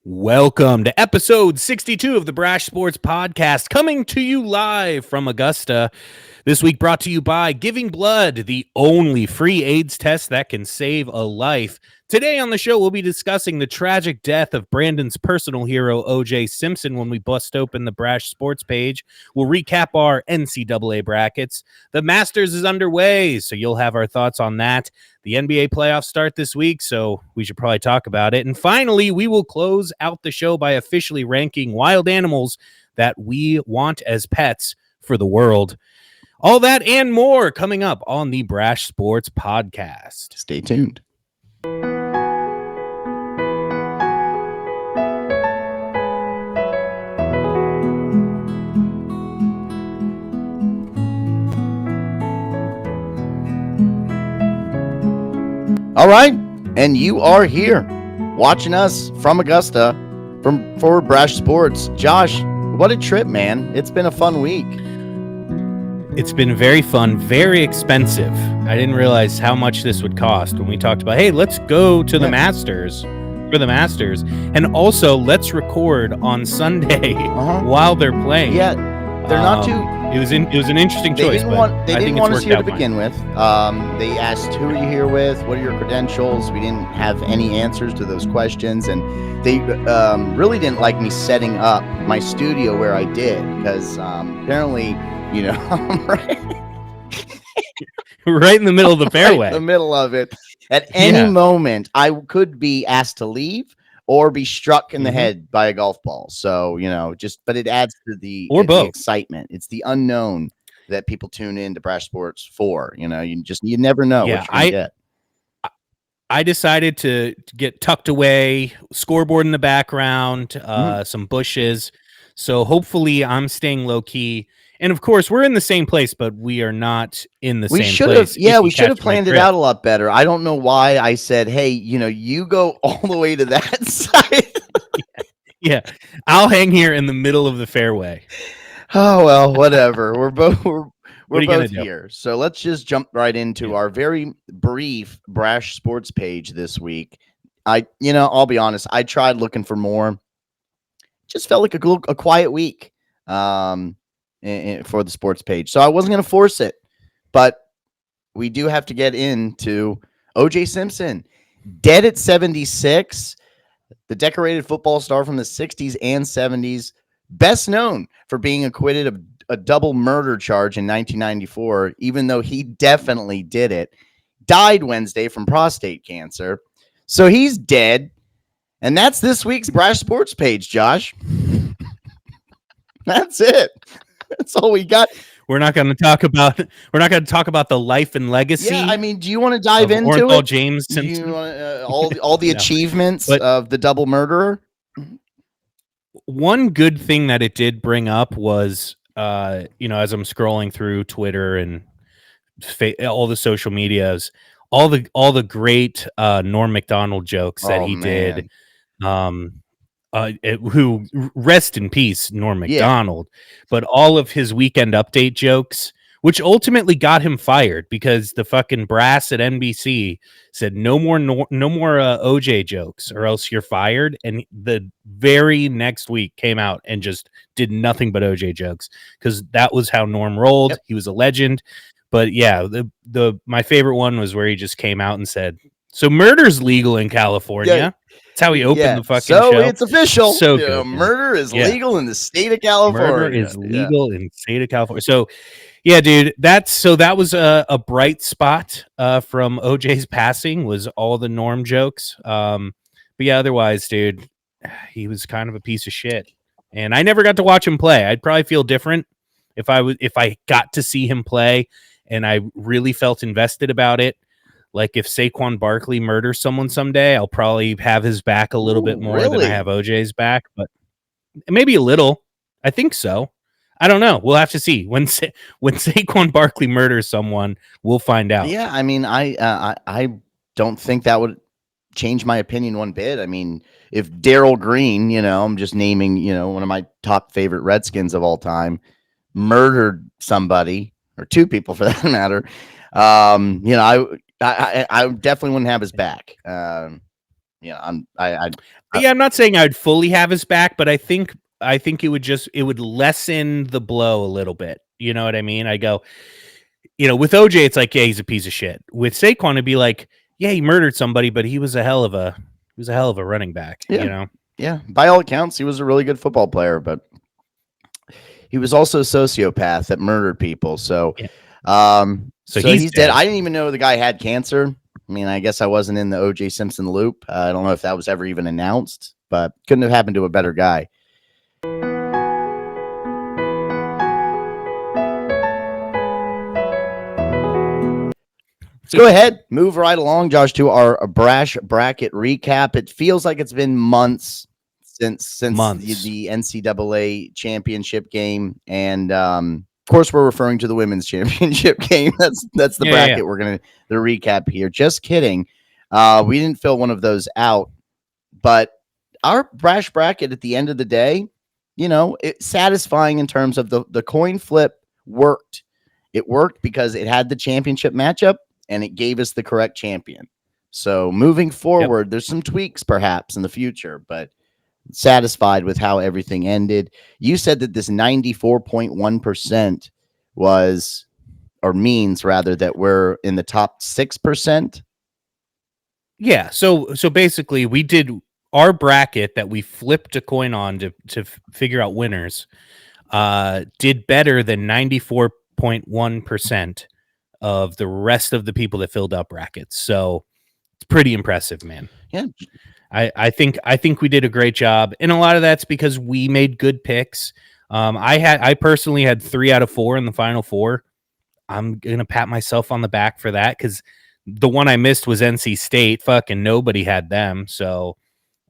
Welcome to episode 62 of the BRASH Sports Podcast, coming to you live from Augusta. This week brought to you by Giving Blood, the only free AIDS test that can save a life. Today on the show, we'll be discussing the tragic death of Brandon's personal hero, O.J. Simpson, when we bust open the BRASH Sports page. We'll recap our NCAA brackets. The Masters is underway, so you'll have our thoughts on that. The NBA playoffs start this week, so we should probably talk about it. And finally, we will close out the show by officially ranking wild animals that we want as pets for the world. All that and more coming up on the BRASH Sports Podcast. Stay tuned. All right, and you are here watching us from Augusta for BRASH Sports. Josh, what a trip, man. It's been a fun week. It's been very fun, very expensive. I didn't realize how much this would cost when we talked about, hey, let's go to the Masters for the Masters. And also, let's record on Sunday while they're playing. Yeah, they're not too... It was an interesting choice. They didn't want us here to begin with. They asked, who are you here with? What are your credentials? We didn't have any answers to those questions. And they really didn't like me setting up my studio where I did. Because apparently, you know, I'm right in the middle of the fairway. Right in the middle of it. At any moment, I could be asked to leave or be struck in the head by a golf ball. So, you know, but it adds to the excitement. It's the unknown that people tune in to BRASH Sports for. You know, you never know what you're gonna get. I decided to get tucked away, scoreboard in the background, some bushes. So hopefully I'm staying low key. And of course, we're in the same place, but we are not in the same place. We should have planned it out a lot better. I don't know why I said, hey, you know, you go all the way to that side. Yeah, I'll hang here in the middle of the fairway. Oh, well, whatever. We're both here. So let's just jump right into our very brief BRASH Sports page this week. I'll be honest. I tried looking for more. Just felt like a quiet week. For the sports page. So I wasn't going to force it, but we do have to get into O.J. Simpson, dead at 76, the decorated football star from the 60s and 70s, best known for being acquitted of a double murder charge in 1994, even though he definitely did it, died Wednesday from prostate cancer. So he's dead. And that's this week's BRASH Sports page, Josh. That's it. That's all we got. We're not going to talk about the life and legacy. Yeah, I mean, do you want to dive into it? James Simpson? All the achievements of the double murderer? One good thing that it did bring up was, as I'm scrolling through Twitter and all the social medias, all the great Norm Macdonald jokes that he did. Who rest in peace, Norm Macdonald, but all of his Weekend Update jokes, which ultimately got him fired because the fucking brass at NBC said no more OJ jokes or else you're fired. And the very next week came out and just did nothing but OJ jokes because that was how Norm rolled. Yep. He was a legend. But yeah, my favorite one was where he just came out and said, "So murder's legal in California." Yeah. That's how he opened the fucking show. So it's official. So good. Murder is legal in the state of California. Murder is legal in the state of California. So, yeah, dude, that was a bright spot from OJ's passing was all the Norm jokes. But yeah, otherwise, dude, he was kind of a piece of shit. And I never got to watch him play. I'd probably feel different if I got to see him play and I really felt invested about it. Like if Saquon Barkley murders someone someday, I'll probably have his back a little bit more than I have OJ's back, but maybe a little. I think so. I don't know. We'll have to see when Saquon Barkley murders someone. We'll find out. Yeah, I mean, I don't think that would change my opinion one bit. I mean, if Darryl Green, I'm just naming, one of my top favorite Redskins of all time, murdered somebody or two people for that matter, I definitely wouldn't have his back. Yeah, I Yeah, I'm not saying I'd fully have his back, but I think it would lessen the blow a little bit. You know what I mean? I go, with OJ, it's like, yeah, he's a piece of shit. With Saquon, it'd be like, yeah, he murdered somebody, but he was a hell of a running back. yeah, yeah. By all accounts, he was a really good football player, but he was also a sociopath that murdered people. So, Yeah. So so he's he's dead. dead. I didn't even know the guy had cancer. I mean, I guess I wasn't in the OJ Simpson loop. I don't know if that was ever even announced, but couldn't have happened to a better guy. Let's go ahead, move right along, Josh, to our brash bracket recap. It feels like it's been months since Months. the NCAA championship game, and of course, we're referring to the women's championship game. That's the Yeah. bracket we're gonna the recap here. Just kidding. We didn't fill one of those out, but our brash bracket at the end of the day, it's satisfying in terms of the coin flip worked. It worked because it had the championship matchup and it gave us the correct champion. So moving Yep. forward, there's some tweaks perhaps in the future, but satisfied with how everything ended. You said that this 94.1% was, or means rather, that we're in the top 6%. Yeah. So basically, we did our bracket that we flipped a coin on to figure out winners. Did better than 94.1% of the rest of the people that filled out brackets. So it's pretty impressive, man. Yeah. I think we did a great job, and a lot of that's because we made good picks. I personally had 3 out of 4 in the final 4. I'm gonna pat myself on the back for that because the one I missed was NC State. Fucking nobody had them. So,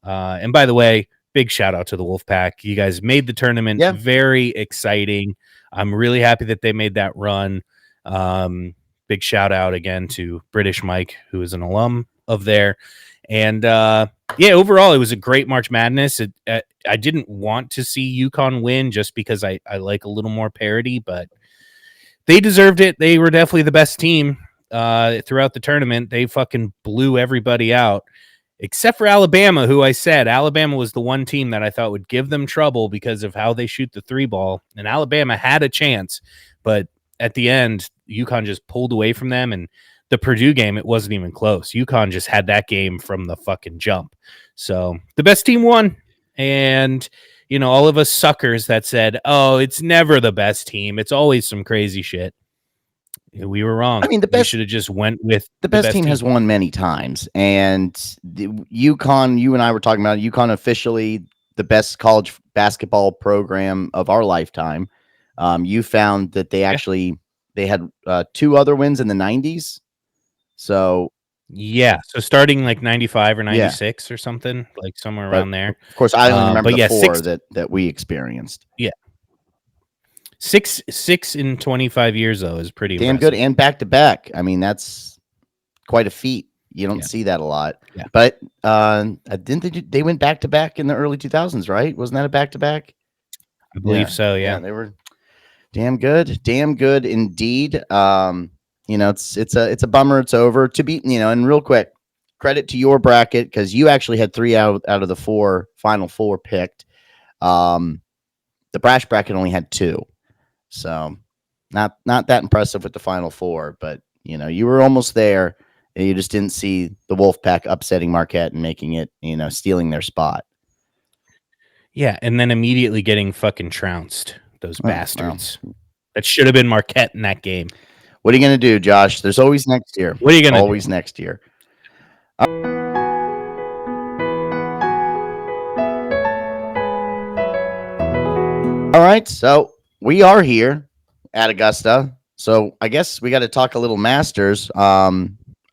and by the way, big shout out to the Wolfpack. You guys made the tournament very exciting. I'm really happy that they made that run. Big shout out again to British Mike, who is an alum of there. And yeah, overall, it was a great March Madness. I didn't want to see UConn win just because I like a little more parity, but they deserved it. They were definitely the best team throughout the tournament. They fucking blew everybody out, except for Alabama, who I said Alabama was the one team that I thought would give them trouble because of how they shoot the 3 ball. And Alabama had a chance, but at the end, UConn just pulled away from them. And the Purdue game, it wasn't even close. UConn just had that game from the fucking jump. So the best team won. And, all of us suckers that said, oh, it's never the best team. It's always some crazy shit. We were wrong. I mean, we should have just went with the best team has won many times. And the UConn, you and I were talking about UConn officially the best college basketball program of our lifetime. You found that they actually they had 2 other wins in the 90s. So yeah, so starting like 95 or 96 or something, like somewhere around there. Of course, I only remember the 4 that we experienced. Yeah. 6 in 25 years though is pretty damn impressive. Good, and back to back. I mean, that's quite a feat. You don't see that a lot. Yeah. But didn't they went back to back in the early 2000s, right? Wasn't that a back to back? I believe so, yeah. They were damn good indeed. It's a bummer it's over. To be, and real quick, credit to your bracket because you actually had 3 out of the 4 final 4 picked. The Brash bracket only had 2, so not that impressive with the final 4. But you were almost there. And you just didn't see the Wolfpack upsetting Marquette and making it, stealing their spot. Yeah, and then immediately getting fucking trounced. Those bastards. Well. That should have been Marquette in that game. What are you going to do, Josh? There's always next year. What are you going to do? Always next year. All right, so we are here at Augusta. So I guess we got to talk a little Masters.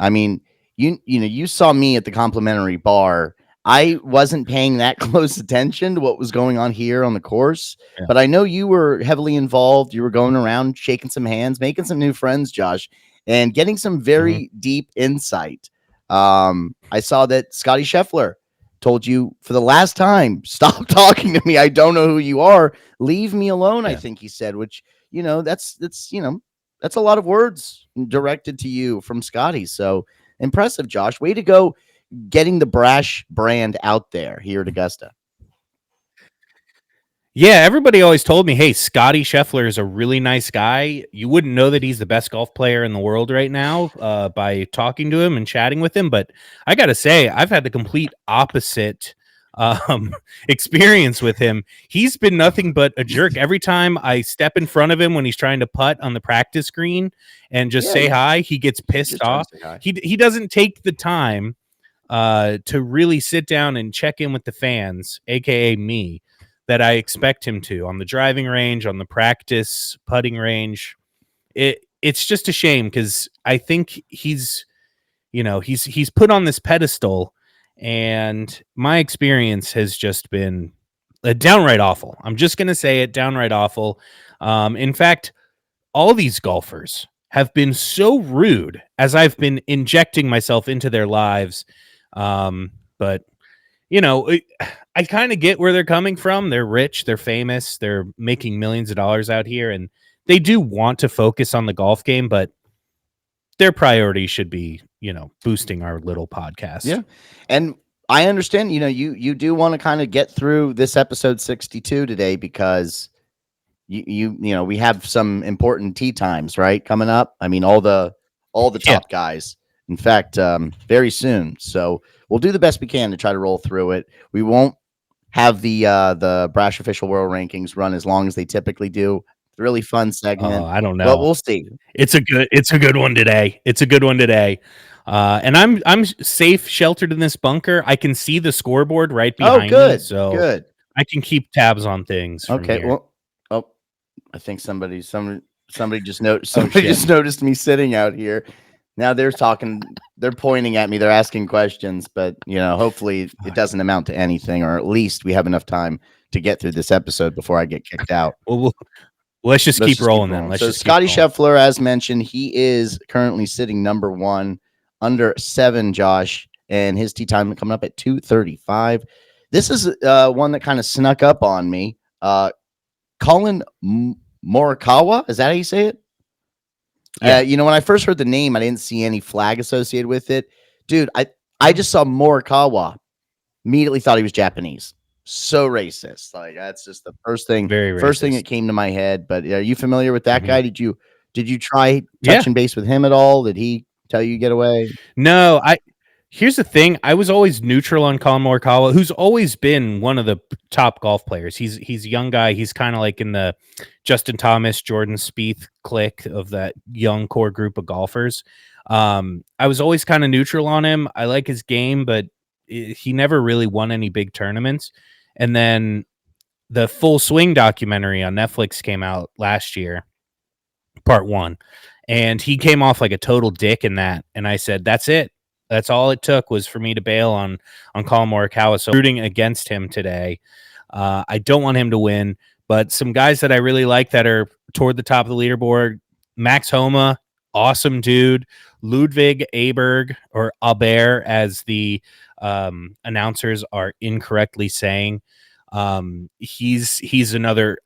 I mean, you saw me at the complimentary bar. I wasn't paying that close attention to what was going on here on the course, but I know you were heavily involved. You were going around, shaking some hands, making some new friends, Josh, and getting some very deep insight. I saw that Scotty Scheffler told you for the last time, stop talking to me. I don't know who you are. Leave me alone. I think he said, which, that's a lot of words directed to you from Scotty. So impressive, Josh. Way to go. getting the Brash brand out there here at Augusta. Yeah, everybody always told me, hey, Scotty Scheffler is a really nice guy. You wouldn't know that he's the best golf player in the world right now by talking to him and chatting with him. But I got to say, I've had the complete opposite um, experience with him. He's been nothing but a jerk. Every time I step in front of him when he's trying to putt on the practice green and just say hi, he gets pissed off. He doesn't take the time to really sit down and check in with the fans, aka me, that I expect him to on the driving range, on the practice putting range. It's just a shame because I think he's put on this pedestal, and my experience has just been downright awful. I'm just gonna say it, downright awful. In fact, all these golfers have been so rude as I've been injecting myself into their lives. But I kind of get where they're coming from. They're rich, they're famous, they're making millions of dollars out here, and they do want to focus on the golf game, but their priority should be, boosting our little podcast. Yeah. And I understand, you do want to kind of get through this episode 62 today because we have some important tea times, right? Coming up. I mean, all the top guys, in fact, very soon. So we'll do the best we can to try to roll through it. We won't have the Brash official world rankings run as long as they typically do. Really fun segment. I don't know. But we'll see. It's a good one today. It's a good one today. And I'm safe, sheltered in this bunker. I can see the scoreboard right behind me. So good. I can keep tabs on things. Okay. Well, I think somebody just noticed me sitting out here. Now they're talking, they're pointing at me, they're asking questions, but hopefully it doesn't amount to anything, or at least we have enough time to get through this episode before I get kicked out. Well, let's just keep rolling then. So Scotty Scheffler, as mentioned, he is currently sitting number 1 under 7, Josh, and his tee time coming up at 2:35. This is one that kind of snuck up on me. Colin Morikawa, is that how you say it? Yeah. When I first heard the name, I didn't see any flag associated with it. Dude, I just saw Morikawa. Immediately thought he was Japanese. So racist. Like, that's just the first thing that came to my head. But are you familiar with that guy? Did you try touching base with him at all? Did he tell you get away? No, here's the thing. I was always neutral on Colin Morikawa, who's always been one of the top golf players. He's a young guy. He's kind of like in the Justin Thomas, Jordan Spieth clique of that young core group of golfers. I was always kind of neutral on him. I like his game, but he never really won any big tournaments. And then the Full Swing documentary on Netflix came out last year, part 1, and he came off like a total dick in that. And I said, that's it. That's all it took was for me to bail on Colin Morikawa. So rooting against him today. I don't want him to win, but some guys that I really like that are toward the top of the leaderboard: Max Homa, awesome dude. Ludwig Aberg, or Aber, as the announcers are incorrectly saying. He's another.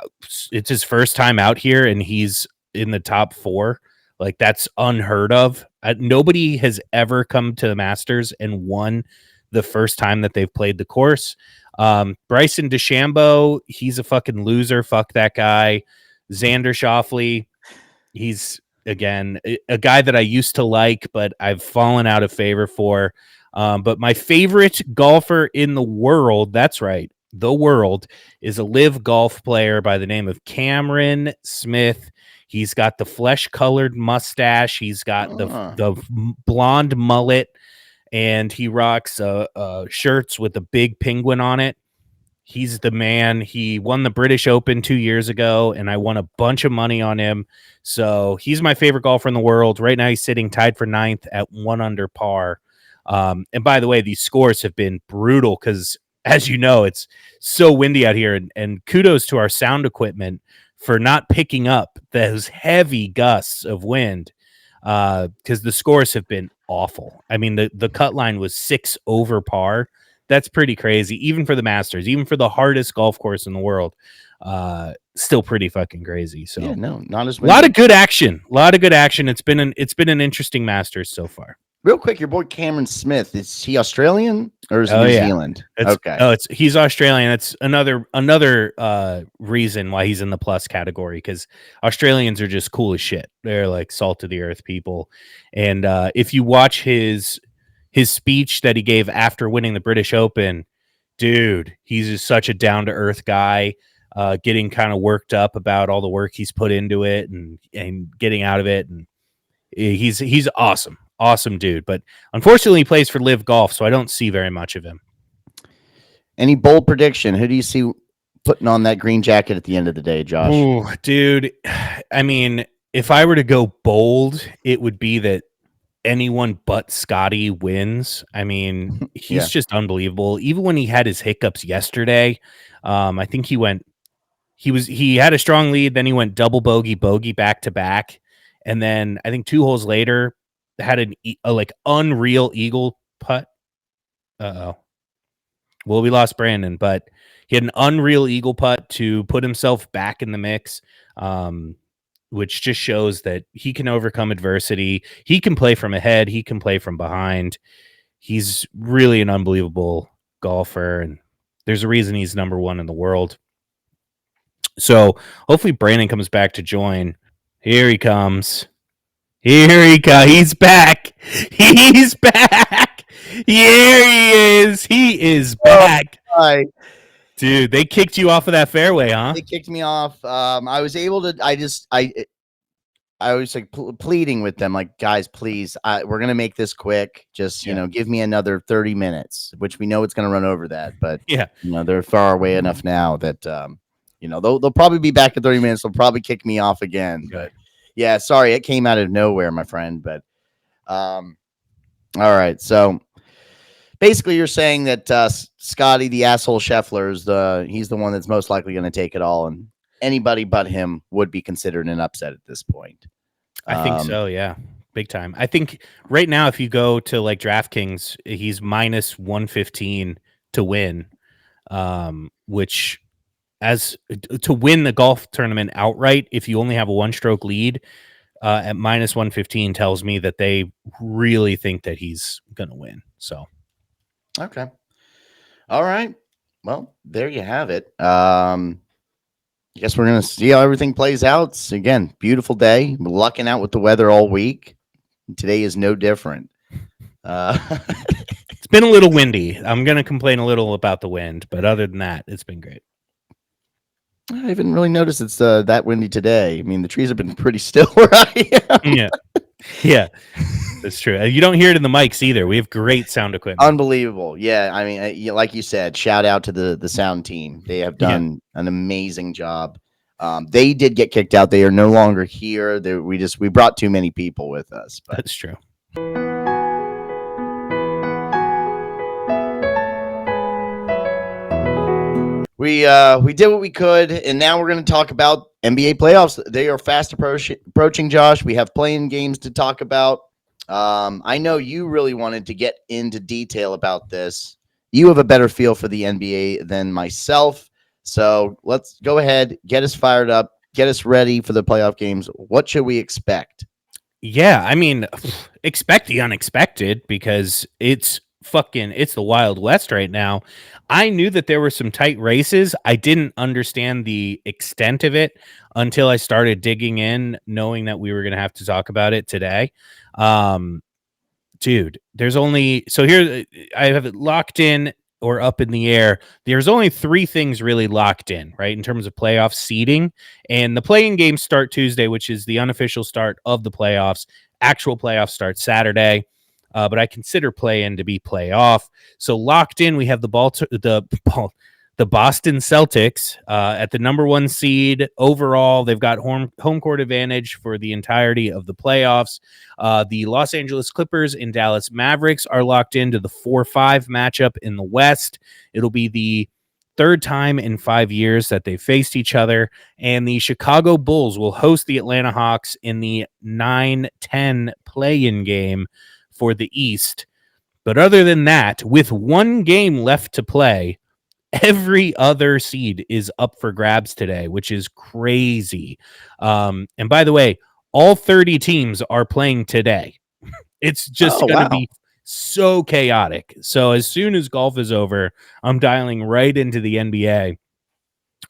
It's his first time out here, and he's in the top 4. Like, that's unheard of. Nobody has ever come to the Masters and won the first time that they've played the course. Bryson DeChambeau, he's a fucking loser. Fuck that guy. Xander Schauffele, he's, again, a guy that I used to like, but I've fallen out of favor for. But my favorite golfer in the world, that's right, the world, is a live golf player by the name of Cameron Smith. He's got the flesh-colored mustache. He's got the blonde mullet, and he rocks shirts with a big penguin on it. He's the man. He won the British Open 2 years ago, and I won a bunch of money on him. So he's my favorite golfer in the world. Right now, he's sitting tied for 9th at 1 under par. And by the way, these scores have been brutal because, as you know, it's so windy out here. And kudos to our sound equipment for not picking up those heavy gusts of wind, because the scores have been awful. I mean, the cut line was 6 over par. That's pretty crazy, even for the Masters, even for the hardest golf course in the world. Still pretty fucking crazy. So yeah, no, not as windy. A lot of good action. It's been an interesting Masters so far. Real quick, your boy Cameron Smith, is he Australian or is it Oh New yeah. Zealand? It's Okay. oh, it's he's Australian. That's another reason why he's in the plus category, because Australians are just cool as shit. They're like salt of the earth people. And if you watch his speech that he gave after winning the British Open, dude, he's just such a down to earth guy. Getting kind of worked up about all the work he's put into it and getting out of it, and he's awesome dude. But unfortunately, he plays for Live Golf, so I don't see very much of him. Any bold prediction? Who do you see putting on that green jacket at the end of the day, Josh? Ooh, dude, I mean, if I were to go bold, it would be that anyone but Scotty wins. I mean, he's Yeah. just unbelievable. Even when he had his hiccups yesterday, I think he had a strong lead, then he went double bogey back to back, and then I think 2 holes later had a like unreal eagle putt. Uh-oh. Well, we lost Brandon, but he had an unreal eagle putt to put himself back in the mix, which just shows that he can overcome adversity. He can play from ahead. He can play from behind. He's really an unbelievable golfer, and there's a reason he's number 1 in the world. So hopefully Brandon comes back to join. Here he comes. He's back. He's back. Here he is. He is back. Hi. Dude, they kicked you off of that fairway, huh? They kicked me off. I was able to. I was like pleading with them, like, guys, please, we're gonna make this quick. Just give me another 30 minutes, which we know it's gonna run over that. But Yeah, they're far away enough now that they'll probably be back in 30 minutes. They'll probably kick me off again. But yeah, sorry, it came out of nowhere, my friend. But all right, so basically, you're saying that Scotty, the asshole Scheffler, he's the one that's most likely going to take it all, and anybody but him would be considered an upset at this point. I think so. Yeah, big time. I think right now, if you go to like DraftKings, he's minus 115 to win, which as to win the golf tournament outright, if you only have a 1-stroke lead at minus 115, tells me that they really think that he's going to win. So. Okay. All right. Well, there you have it. I guess we're going to see how everything plays out. It's, again, beautiful day. We're lucking out with the weather all week. Today is no different. It's been a little windy. I'm going to complain a little about the wind, but other than that, it's been great. I haven't really noticed it's that windy today. I mean, the trees have been pretty still where I am. Yeah. That's true. You don't hear it in the mics either. We have great sound equipment. Unbelievable. Yeah. I mean, like you said, shout out to the sound team. They have done an amazing job. They did get kicked out. They are no longer here. We brought too many people with us. But. That's true. We did what we could, and now we're going to talk about NBA playoffs. They are fast approaching, Josh. We have playing games to talk about. I know you really wanted to get into detail about this. You have a better feel for the NBA than myself. So let's go ahead, get us fired up, get us ready for the playoff games. What should we expect? Yeah, I mean, expect the unexpected, because it's the Wild West right now. I knew that there were some tight races. I didn't understand the extent of it until I started digging in, knowing that we were going to have to talk about it today. Dude, here I have it locked in or up in the air. There's only 3 things really locked in, right, in terms of playoff seeding. And the play-in games start Tuesday, which is the unofficial start of the playoffs. Actual playoffs start Saturday. But I consider play-in to be playoff. So locked in, we have the Boston Celtics at the number 1 seed overall. They've got home court advantage for the entirety of the playoffs. The Los Angeles Clippers and Dallas Mavericks are locked into the 4-5 matchup in the West. It'll be the 3rd time in 5 years that they faced each other, and the Chicago Bulls will host the Atlanta Hawks in the 9-10 play-in game for the East. But other than that, with 1 game left to play, every other seed is up for grabs today, which is crazy. And by the way, all 30 teams are playing today. It's just Oh, going to wow. be so chaotic. So as soon as golf is over, I'm dialing right into the NBA.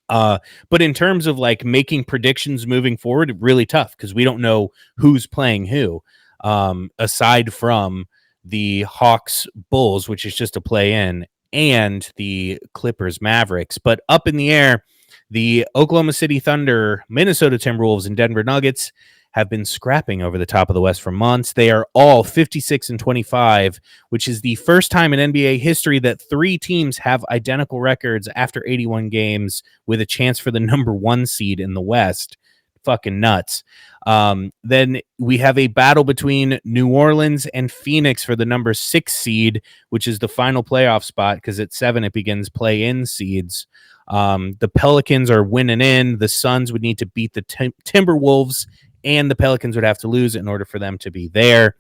But in terms of like making predictions moving forward, really tough because we don't know who's playing who. Aside from the Hawks Bulls, which is just a play in, and the Clippers Mavericks. But up in the air, the Oklahoma City Thunder, Minnesota Timberwolves, and Denver Nuggets have been scrapping over the top of the West for months. They are all 56 and 25, which is the first time in NBA history that three teams have identical records after 81 games with a chance for the number one seed in the West. Fucking nuts. Then we have a battle between New Orleans and Phoenix for the number 6 seed, which is the final playoff spot because at 7 it begins play-in seeds. The Pelicans are winning in. The Suns would need to beat the Timberwolves, and the Pelicans would have to lose in order for them to be there.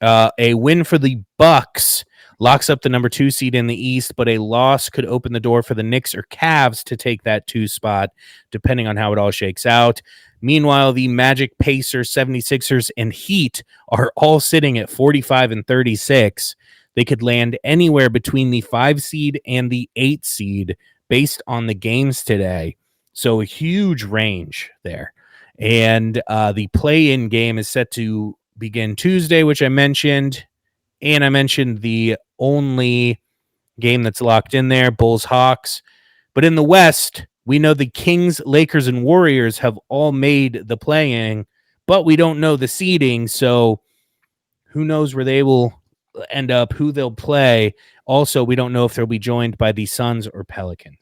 A win for the Bucks locks up the number 2 seed in the East, but a loss could open the door for the Knicks or Cavs to take that 2 spot, depending on how it all shakes out. Meanwhile, the Magic, Pacers, 76ers, and Heat are all sitting at 45 and 36. They could land anywhere between the 5 seed and the 8 seed based on the games today. So a huge range there. And the play-in game is set to begin Tuesday, which I mentioned. And I mentioned the only game that's locked in there, Bulls Hawks. But in the West, we know the Kings, Lakers, and Warriors have all made the play-in, but we don't know the seeding. So who knows where they will end up, who they'll play. Also, we don't know if they'll be joined by the Suns or Pelicans.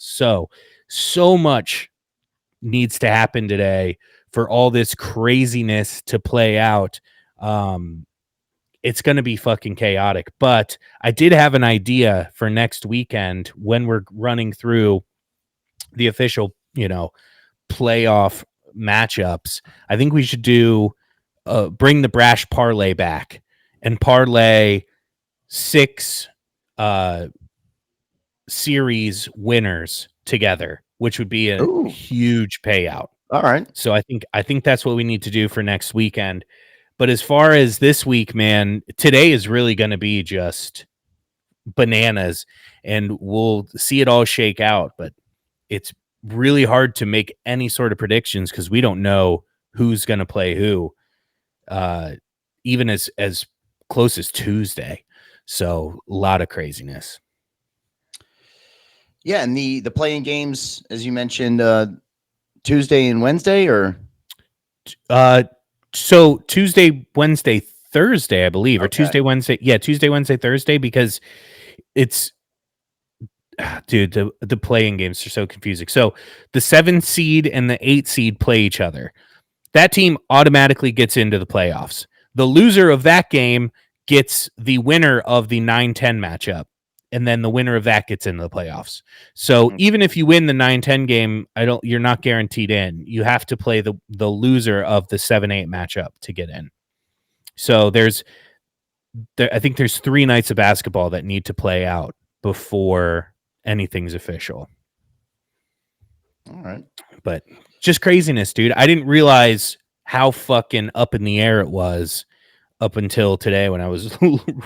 So much needs to happen today for all this craziness to play out. It's going to be fucking chaotic, but I did have an idea for next weekend when we're running through the official, playoff matchups. I think we should bring the Brash parlay back and parlay 6 series winners together, which would be a Ooh. huge payout. All right. So I think that's what we need to do for next weekend. But as far as this week, man, today is really going to be just bananas, and we'll see it all shake out. But it's really hard to make any sort of predictions because we don't know who's going to play who, even as close as Tuesday. So a lot of craziness. Yeah, and the playing games, as you mentioned, Tuesday and Wednesday, or So Tuesday, Wednesday, Thursday, I believe, or okay. Tuesday, Wednesday. Yeah, Tuesday, Wednesday, Thursday, because it's dude, the playing games are so confusing. So the 7 seed and the 8 seed play each other. That team automatically gets into the playoffs. The loser of that game gets the winner of the 9-10 matchup, and then the winner of that gets into the playoffs. So even if you win the 9-10 game, you're not guaranteed in. You have to play the loser of the 7-8 matchup to get in. So I think there's 3 nights of basketball that need to play out before anything's official. All right. But just craziness, dude. I didn't realize how fucking up in the air it was up until today when I was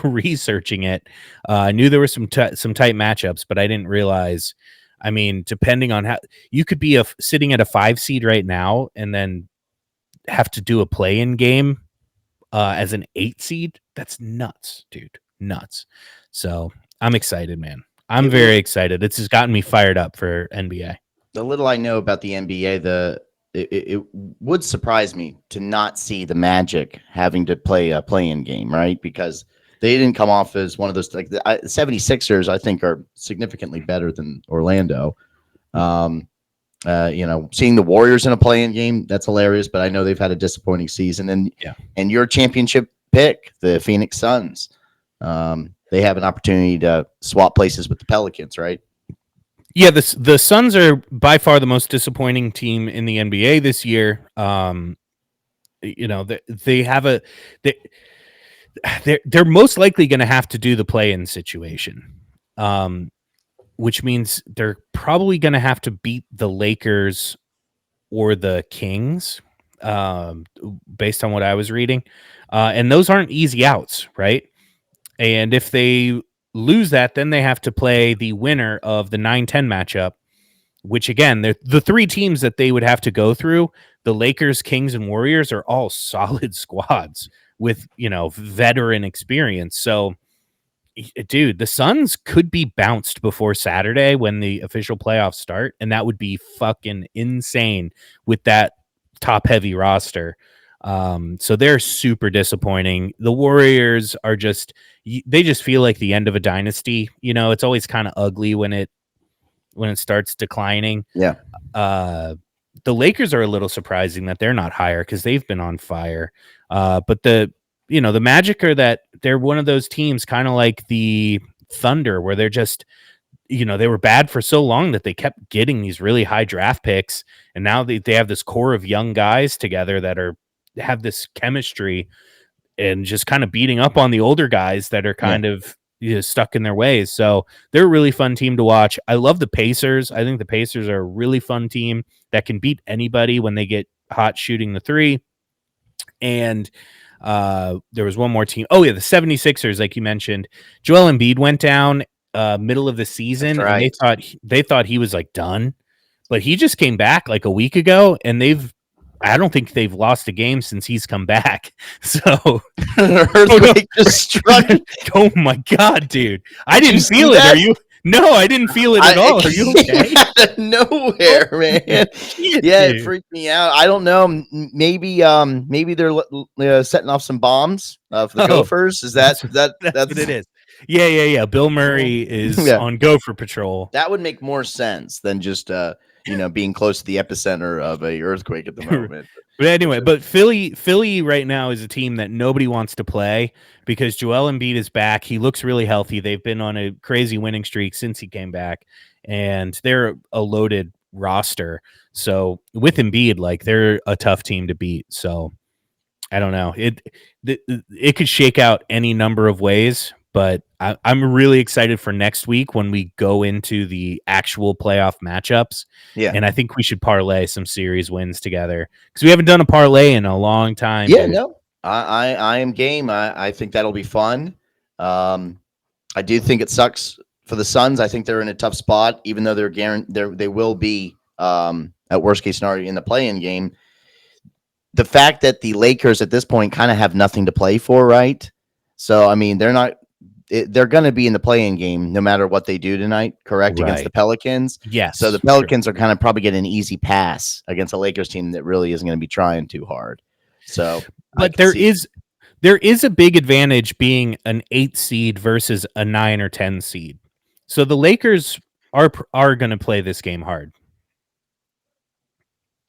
researching it. I knew there were some tight matchups, but I didn't realize. I mean, depending on how you could be sitting at a 5 seed right now and then have to do a play-in game as an 8 seed. That's nuts, dude. Nuts. So I'm excited, man. I'm very excited. This has gotten me fired up for NBA. The little I know about the NBA, it would surprise me to not see the Magic having to play a play-in game, right? Because they didn't come off as one of those, like the 76ers, I think, are significantly better than Orlando. Seeing the Warriors in a play-in game, that's hilarious, but I know they've had a disappointing season. And your championship pick, the Phoenix Suns, they have an opportunity to swap places with the Pelicans, right? Yeah, the Suns are by far the most disappointing team in the NBA this year. They have they're most likely going to have to do the play-in situation, which means they're probably going to have to beat the Lakers or the Kings. um, based on what I was reading. And those aren't easy outs, right? And if they lose that, then they have to play the winner of the 9-10 matchup, which again, they're the three teams that they would have to go through. The Lakers, Kings, and Warriors are all solid squads with, veteran experience. So, dude, the Suns could be bounced before Saturday when the official playoffs start, and that would be fucking insane with that top heavy roster. So they're super disappointing. The Warriors are they just feel like the end of a dynasty. It's always kind of ugly when it starts declining. Yeah. The Lakers are a little surprising that they're not higher because they've been on fire. But the Magic are that they're one of those teams kind of like the Thunder where they're just, they were bad for so long that they kept getting these really high draft picks. And now they have this core of young guys together that have this chemistry and just kind of beating up on the older guys that are kind of stuck in their ways. So they're a really fun team to watch. I love the Pacers. I think the Pacers are a really fun team that can beat anybody when they get hot shooting the three. And there was one more team. Oh, yeah, the 76ers, like you mentioned. Joel Embiid went down middle of the season, right. and they thought he was like done. But he just came back like a week ago, and I don't think they've lost a game since he's come back. So earthquake just struck. Oh my god, dude! I didn't feel it. Are you? No, I didn't feel it at all. Are you okay? Out of nowhere, man. Shit, yeah, dude. It freaked me out. I don't know. Maybe they're setting off some bombs for the Gophers. Is that's what it is? Yeah. Bill Murray is on Gopher patrol. That would make more sense than just being close to the epicenter of a earthquake at the moment. But anyway, but Philly right now is a team that nobody wants to play because Joel Embiid is back. He looks really healthy. They've been on a crazy winning streak since he came back, and they're a loaded roster. So with Embiid, like they're a tough team to beat. So I don't know. It could shake out any number of ways, but I'm really excited for next week when we go into the actual playoff matchups. Yeah. And I think we should parlay some series wins together because we haven't done a parlay in a long time. Yeah, dude. no, I am game. I think that'll be fun. I do think it sucks for the Suns. I think they're in a tough spot, even though they will be at worst case scenario in the play-in game. The fact that the Lakers at this point kind of have nothing to play for, right? So I mean, they're going to be in the play-in game no matter what they do tonight, correct? Right. Against the Pelicans. Yes. So the Pelicans are kind of probably getting an easy pass against a Lakers team that really isn't going to be trying too hard. So, but there is a big advantage being an 8 seed versus a 9 or 10 seed. So the Lakers are going to play this game hard.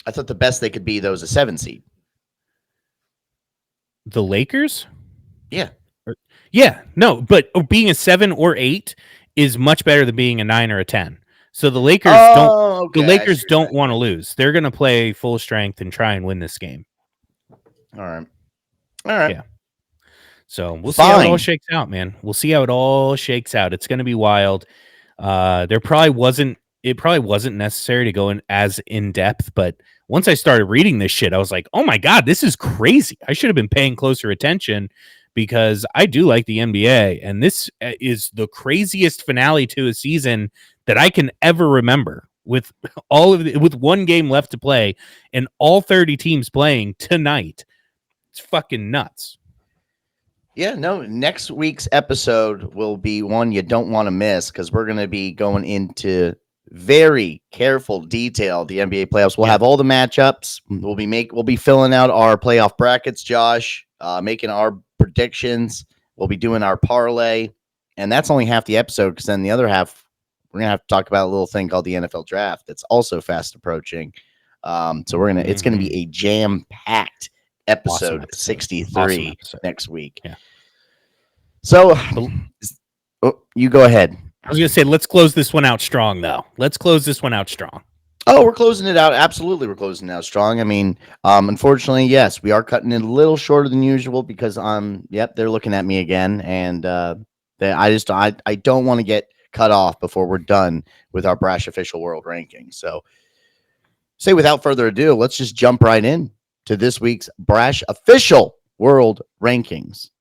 I thought the best they could be though is a 7 seed. The Lakers? Yeah. Yeah, no, but being a 7 or 8 is much better than being a 9 or a 10. So the Lakers don't want to lose. They're going to play full strength and try and win this game. All right. Yeah. So we'll see how it all shakes out, man. We'll see how it all shakes out. It's going to be wild. It probably wasn't necessary to go in as in depth, but once I started reading this shit, I was like, oh my God, this is crazy. I should have been paying closer attention because I do like the NBA, and this is the craziest finale to a season that I can ever remember with with one game left to play and all 30 teams playing tonight. It's fucking nuts. Yeah, no, next week's episode will be one you don't want to miss because we're going to be going into very careful detail the NBA playoffs. We'll have all the matchups. We'll be filling out our playoff brackets, Josh, making our predictions. We'll be doing our parlay, and that's only half the episode because then the other half we're gonna have to talk about a little thing called the NFL draft that's also fast approaching. So it's gonna be a jam-packed episode 63 next week. Yeah. So you go ahead. I was going to say, let's close this one out strong, though. Let's close this one out strong. Oh, we're closing it out. Absolutely, we're closing it out strong. I mean, unfortunately, yes, we are cutting it a little shorter than usual because they're looking at me again, and I don't want to get cut off before we're done with our Brash official world ranking. So, without further ado, let's just jump right in to this week's Brash official world rankings.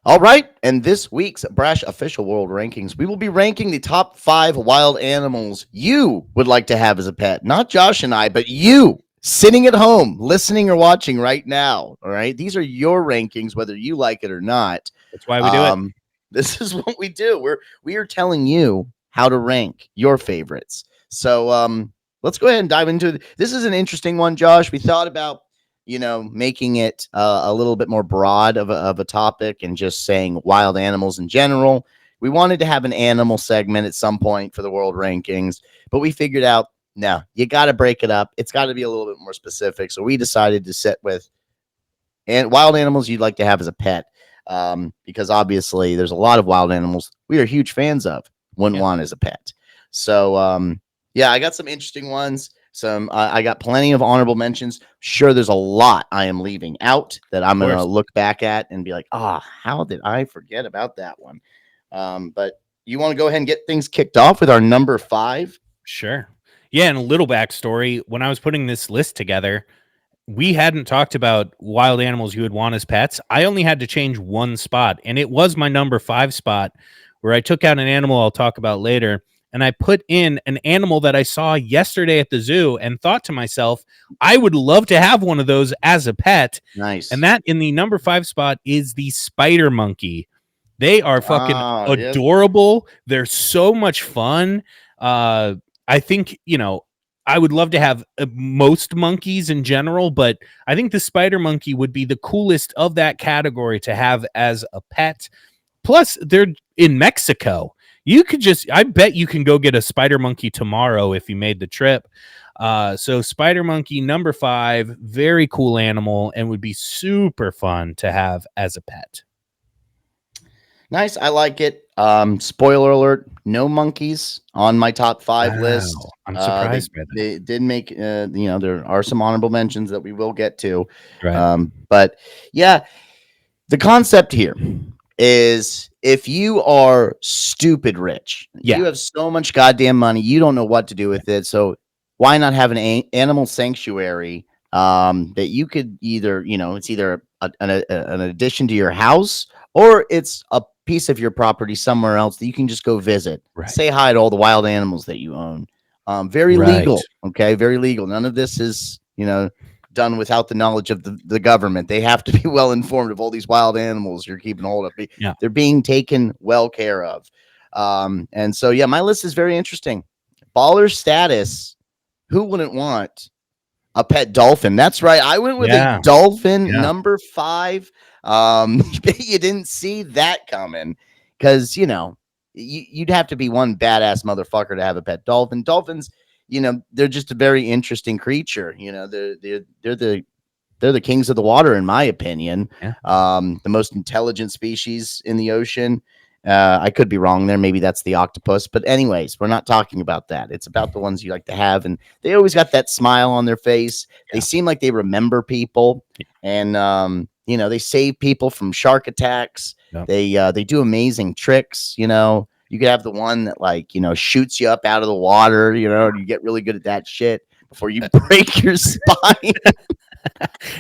All right, and this week's Brash official world rankings, we will be ranking the top 5 wild animals you would like to have as a pet. Not Josh and I, but you sitting at home, listening or watching right now. All right, these are your rankings, whether you like it or not. That's why we do it. This is what we do. We are telling you how to rank your favorites. So let's go ahead and dive into it. This is an interesting one, Josh. We thought about making it a little bit more broad of a topic and just saying wild animals in general. We wanted to have an animal segment at some point for the world rankings, but we figured out, no, you got to break it up. It's got to be a little bit more specific. So we decided to sit with wild animals you'd like to have as a pet, because obviously there's a lot of wild animals we are huge fans of, wouldn't want as a pet. So yeah, I got some interesting ones. I got plenty of honorable mentions. Sure, there's a lot I am leaving out that I'm going to look back at and be like, how did I forget about that one? But you want to go ahead and get things kicked off with our number 5? Sure. Yeah, and a little backstory. When I was putting this list together, we hadn't talked about wild animals you would want as pets. I only had to change one spot, and it was my number 5 spot, where I took out an animal I'll talk about later. And I put in an animal that I saw yesterday at the zoo and thought to myself, I would love to have one of those as a pet. Nice. And that in the number 5 spot is the spider monkey. They are fucking adorable. Yep. They're so much fun. I think, I would love to have most monkeys in general, but I think the spider monkey would be the coolest of that category to have as a pet. Plus, they're in Mexico. I bet you can go get a spider monkey tomorrow if you made the trip. So spider monkey, number 5, very cool animal and would be super fun to have as a pet. Nice. I like it. Spoiler alert, no monkeys on my top 5 list. I'm surprised by that. They did make, there are some honorable mentions that we will get to. Right. But yeah, the concept here is if you are stupid rich, you have so much goddamn money, you don't know what to do with it. So why not have an animal sanctuary that you could either, it's either an addition to your house or it's a piece of your property somewhere else that you can just go visit. Right. Say hi to all the wild animals that you own. Very legal. Okay. Very legal. None of this is, done without the knowledge of the government. They have to be well informed of all these wild animals you're keeping hold of. They're being taken well care of. And so, yeah, my list is very interesting. Baller status. Who wouldn't want a pet dolphin? That's right. I went with a dolphin, number 5. You didn't see that coming because, you'd have to be one badass motherfucker to have a pet dolphin. Dolphins, they're just a very interesting creature. They're the kings of the water, in my opinion. The most intelligent species in the ocean. I could be wrong there. Maybe that's the octopus. But anyways, we're not talking about that. It's about the ones you like to have. And they always got that smile on their face. They seem like they remember people. And, they save people from shark attacks. They do amazing tricks, You could have the one that shoots you up out of the water, and you get really good at that shit before you break your spine.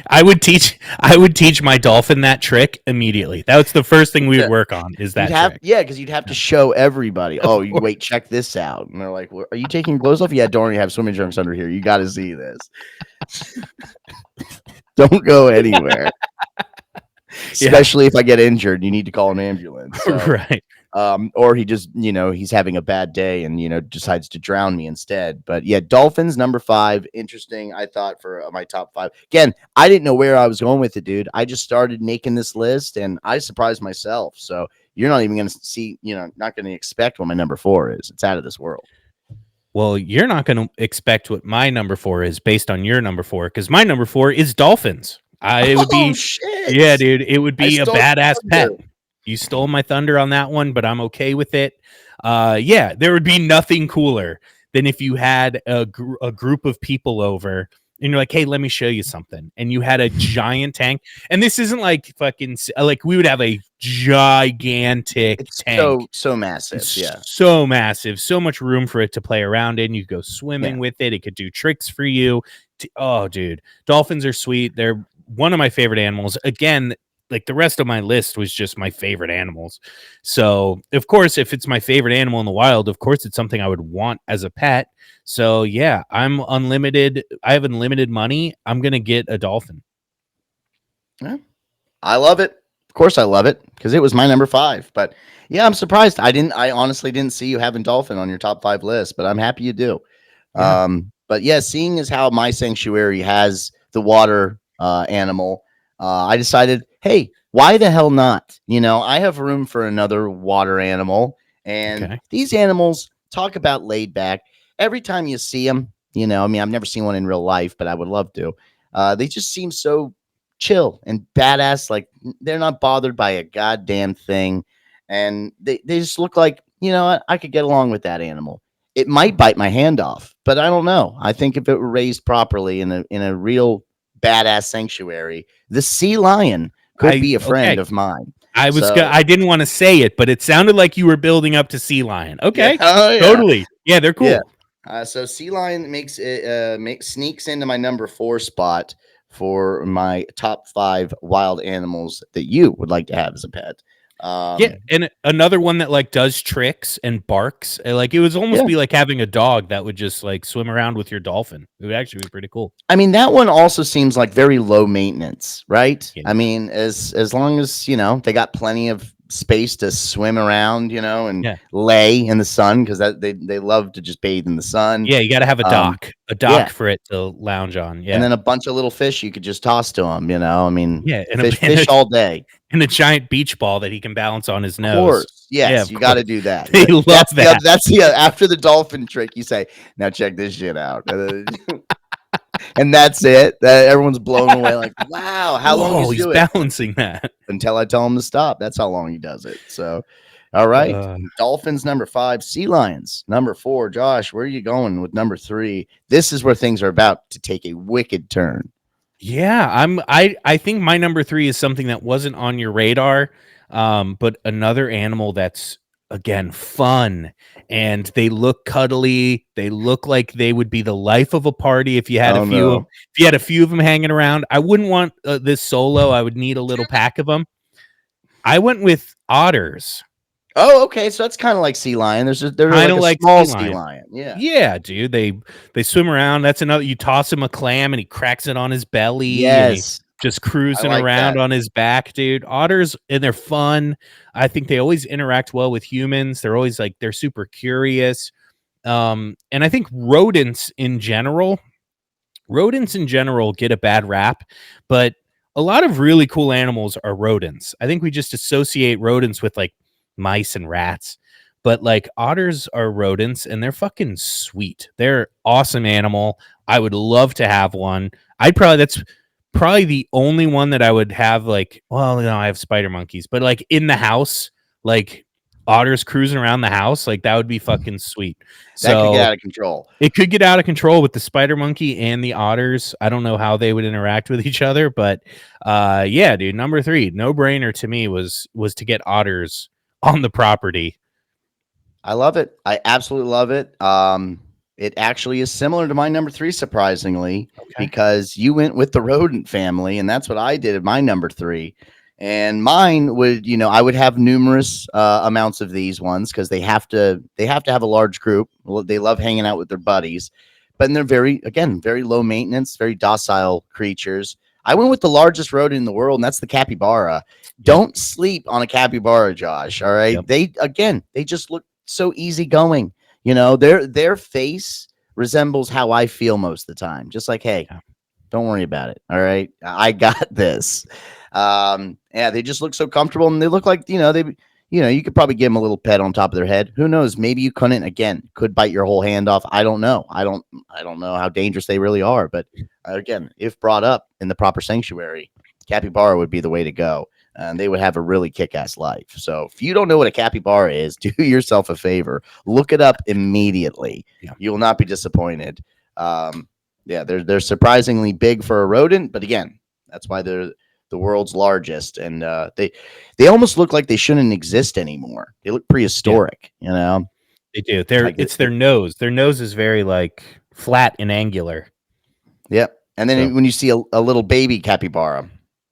I would teach my dolphin that trick immediately. That's the first thing we would work on is that trick. Yeah, because you'd have to show everybody. Oh, you wait, check this out. And they're like, well, are you taking clothes off? Yeah, don't worry, you have swimming trunks under here. You got to see this. Don't go anywhere. Especially if I get injured, you need to call an ambulance. So. Right. Or he just, he's having a bad day and, decides to drown me instead. But yeah, dolphins, number 5. Interesting, I thought, for my top 5. Again, I didn't know where I was going with it, dude. I just started making this list and I surprised myself. So you're not even going to see, not going to expect what my number 4 is. It's out of this world. Well, you're not going to expect what my number 4 is based on your number 4, because my number 4 is dolphins. It would be, shit. Yeah, dude, it would be a badass pet. You stole my thunder on that one, but I'm okay with it. Yeah, there would be nothing cooler than if you had a group of people over and you're like, hey, let me show you something. And you had a giant tank. And this isn't like fucking, like, we would have a gigantic It's tank. so massive. It's Yeah. so massive, so much room for it to play around in. You go Yeah. swimming with it. It could do tricks for you. Oh, dude, dolphins are sweet. They're one of my favorite animals. Again, like the rest of my list was just my favorite animals. So, of course, if it's my favorite animal in the wild, of course, it's something I would want as a pet. So, yeah, I'm unlimited. I have unlimited money. I'm going to get a dolphin. Yeah. I love it. Of course, I love it because it was my number 5. But yeah, I'm surprised. I honestly didn't see you having dolphin on your top 5 list, but I'm happy you do. Yeah. But yeah, seeing as how my sanctuary has the water animal, I decided, hey, why the hell not? I have room for another water animal, and Okay. these animals talk about laid back. Every time you see them, I mean, I've never seen one in real life, but I would love to. They just seem so chill and badass. Like they're not bothered by a goddamn thing, and they just look like I could get along with that animal. It might bite my hand off, but I don't know. I think if it were raised properly in a real badass sanctuary, the sea lion could be a friend Okay. of mine. I So didn't want to say it, but it sounded like you were building up to sea lion. yeah, Okay. oh yeah, Totally. Yeah, they're yeah. cool. So sea lion makes it sneaks into my number 4 spot for my top 5 wild animals that you would like to have as a pet. Yeah, Um, and another one that like does tricks and barks. Like it would almost yeah, be like having a dog that would just like swim around with your dolphin. It would actually be pretty cool. I mean, that one also seems like very low maintenance, right? Yeah. I mean, as long as, they got plenty of space to swim around, and Yeah. lay in the sun because that they love to just bathe in the sun. Yeah, you got to have a dock Yeah, for it to lounge on. and Yeah. then a bunch of little fish you could just toss to them, I mean, Yeah, and fish all day. and a giant beach ball that he can balance on his Of nose. course. Yeah, Yes, of you got course. to do that. They love that. That's the after the dolphin trick you say, "Now check this shit out." And that's it. Everyone's blown away like, "Wow, how long Whoa, he's he's do it?" balancing that. Until I tell him to stop. That's how long he does it. So, all right. Uh, Dolphins number 5, sea lions number 4. Josh, where are you going with number 3? This is where things are about to take a wicked turn. Yeah, I think my number 3 is something that wasn't on your radar, but another animal that's again fun and they look cuddly. They look like they would be the life of a party if you had Oh no. a few of them hanging around. I wouldn't want this solo. I would need a little pack of them. I went with otters. Oh, okay. So that's kind of like sea lion. They're Kind like of a like small sea sea lion. lion. Yeah. Yeah, dude. They swim around. That's another. You toss him a clam and he cracks it on his belly and he Yes. just I cruising like around that. on his back, dude. Otters and they're fun. I think they always interact well with humans. They're always like they're super curious. And I think rodents in general get a bad rap, but a lot of really cool animals are rodents. I think we just associate rodents with like mice and rats, but like otters are rodents and they're fucking sweet. They're awesome animal. I would love to have one. That's probably the only one that I would have like, well, I have spider monkeys, but like in the house, like otters cruising around the house, like that would be fucking sweet. That could get So out of control. it could get out of control with the spider monkey and the otters. I don't know how they would interact with each other, but yeah, dude, number 3, no brainer to me was to get otters on the property. I love it. I absolutely love it. It actually is similar to my number 3, surprisingly, Okay. because you went with the rodent family, and that's what I did at my number 3. And mine would, I would have numerous amounts of these ones because they have a large group. Well, they love hanging out with their buddies, but they're very low maintenance, very docile creatures. I went with the largest rodent in the world, and that's the capybara. Yep. Don't sleep on a capybara, Josh. All right. Yep. They just look so easygoing. Their face resembles how I feel most of the time. Just like, hey, Yeah. don't worry about it. All right. I got this. Yeah, they just look so comfortable and they look like, you could probably give them a little pet on top of their head. Who knows? Maybe you couldn't, again, could bite your whole hand off. I don't know. I don't know how dangerous they really are, but again, if brought up in the proper sanctuary, capybara would be the way to go. and they would have a really kick-ass life. So if you don't know what a capybara is, do yourself a favor, look it up immediately. Yeah. You will not be disappointed. Yeah, they're surprisingly big for a rodent, but again, that's why they're the world's largest, and they almost look like they shouldn't exist anymore. They look prehistoric, you know. They do. Like It's their nose. Their nose is very like flat and angular. Yep. And then So, when you see a little baby capybara,